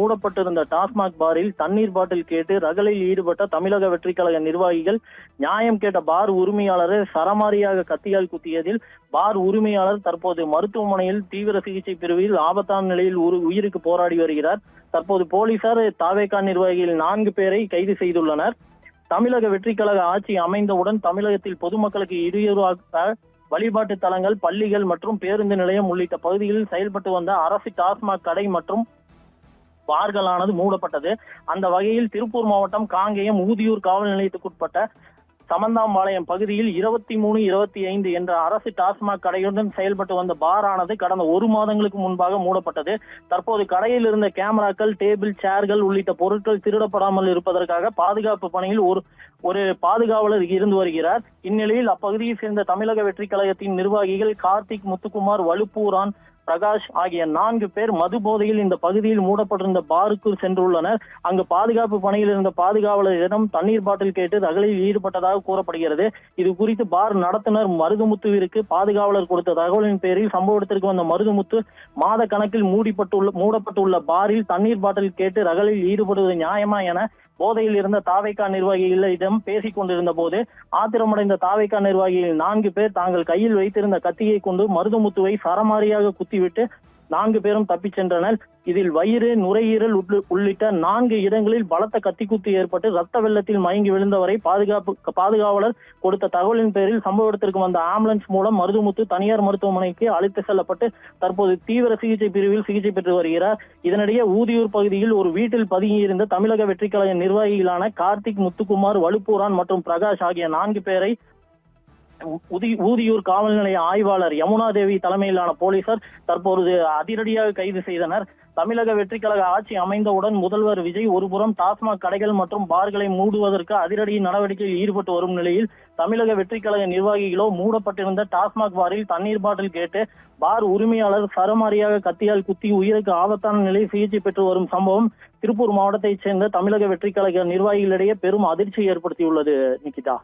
மூடப்பட்டிருந்த டாஸ்மாக் பாரில் தண்ணீர் பாட்டில் கேட்டு ரகளில் ஈடுபட்ட தமிழக வெற்றிக் கழக நிர்வாகிகள் நியாயம் கேட்ட பார் உரிமையாளரை சரமாரியாக கத்தியால் குத்தியதில் பார் உரிமையாளர் தற்போது மருத்துவமனையில் தீவிர சிகிச்சை பிரிவில் ஆபத்தான நிலையில் உயிருக்கு போராடி வருகிறார். தற்போது போலீசார் தாவேகா நிர்வாகிகள் 4 பேரை கைது செய்துள்ளனர். தமிழக வெற்றிக் கழக ஆட்சி அமைந்தவுடன் தமிழகத்தில் பொதுமக்களுக்கு இடையூறாக வழிபாட்டு தலங்கள், பள்ளிகள் மற்றும் பேருந்து நிலையம் உள்ளிட்ட பகுதிகளில் செயல்பட்டு வந்த அரசு டாஸ்மாக் கடை மற்றும் பார்களானது மூடப்பட்டது. அந்த வகையில் திருப்பூர் மாவட்டம் காங்கேயம் ஊதியூர் காவல் நிலையத்துக்குட்பட்ட சமந்தாம்பாளையம் பகுதியில் 23, 25 என்ற அரசு டாஸ்மாக் கடையுடன் செயல்பட்டு வந்த பாரானது கடந்த 1 மாதங்களுக்கு முன்பாக மூடப்பட்டது. தற்போது கடையில் இருந்த கேமராக்கள், டேபிள், சேர்கள் உள்ளிட்ட பொருட்கள் திருடப்படாமல் இருப்பதற்காக பாதுகாப்பு பணியில் ஒரு பாதுகாவலர் இருந்து வருகிறார். இந்நிலையில் அப்பகுதியை சேர்ந்த தமிழக வெற்றிக் கழகத்தின் நிர்வாகிகள் கார்த்திக், முத்துக்குமார், வலுப்பூரான், பிரகாஷ் ஆகிய 4 பேர் மது போதையில் இந்த பகுதியில் மூடப்பட்டிருந்த பாருக்கு சென்றுள்ளனர். அங்கு பாதுகாப்பு பணியில் இருந்த பாதுகாவலரிடம் தண்ணீர் பாட்டில் கேட்டு ரகளில் ஈடுபட்டதாக கூறப்படுகிறது. இது குறித்து பார் நடத்துனர் மருதுமுத்துவிற்கு பாதுகாவலர் கொடுத்த தகவலின் பேரில் சம்பவ இடத்திற்கு வந்த மருதுமுத்து மாத கணக்கில் மூடப்பட்டுள்ள பாரில் தண்ணீர் பாட்டில் கேட்டு ரகளில் ஈடுபடுவது நியாயமா என போதையில் இருந்த தாவேகா நிர்வாகிகளிடம் பேசிக் கொண்டிருந்த போது ஆத்திரமடைந்த தாவேகா நிர்வாகிகள் 4 பேர் தாங்கள் கையில் வைத்திருந்த கத்தியை கொண்டு மருதுமுத்துவை சரமாரியாக குத்திவிட்டு 4 பேரும் தப்பிச் சென்றனர். இதில் வயிறு, நுரையீரல் உள்ளிட்ட 4 இடங்களில் பலத்த கத்திக்குத்து ஏற்பட்டு ரத்த வெள்ளத்தில் மயங்கி விழுந்தவரை பாதுகாவலர் கொடுத்த தகவலின் பேரில் சம்பவ இடத்திற்கு வந்த ஆம்புலன்ஸ் மூலம் மருதுமுத்து தனியார் மருத்துவமனைக்கு அழைத்து செல்லப்பட்டு தற்போது தீவிர சிகிச்சை பிரிவில் சிகிச்சை பெற்று வருகிறார். இதனிடையே ஊதியூர் பகுதியில் ஒரு வீட்டில் பதுங்கியிருந்த தமிழக வெற்றிக் கழக நிர்வாகிகளான கார்த்திக், முத்துக்குமார், வலுப்பூரான் மற்றும் பிரகாஷ் ஆகிய 4 பேரை ஊதியூர் காவல் நிலைய ஆய்வாளர் யமுனா தேவி தலைமையிலான போலீசார் தற்போது அதிரடியாக கைது செய்தனர். தமிழக வெற்றிக் கழக ஆட்சி அமைந்தவுடன் முதல்வர் விஜய் ஒருபுறம் டாஸ்மாக் கடைகள் மற்றும் பார்களை மூடுவதற்கு அதிரடி நடவடிக்கையில் ஈடுபட்டு வரும் நிலையில் தமிழக வெற்றிக் கழக நிர்வாகிகளோ மூடப்பட்டிருந்த டாஸ்மாக் பாரில் தண்ணீர் பாட்டில் கேட்டு பார் உரிமையாளர் சரமாரியாக கத்தியால் குத்தி உயிருக்கு ஆபத்தான நிலையில் சிகிச்சை பெற்று வரும் சம்பவம் திருப்பூர் மாவட்டத்தைச் சேர்ந்த தமிழக வெற்றிக் கழக நிர்வாகிகளிடையே பெரும் அதிர்ச்சியை ஏற்படுத்தியுள்ளது. நிகிதா.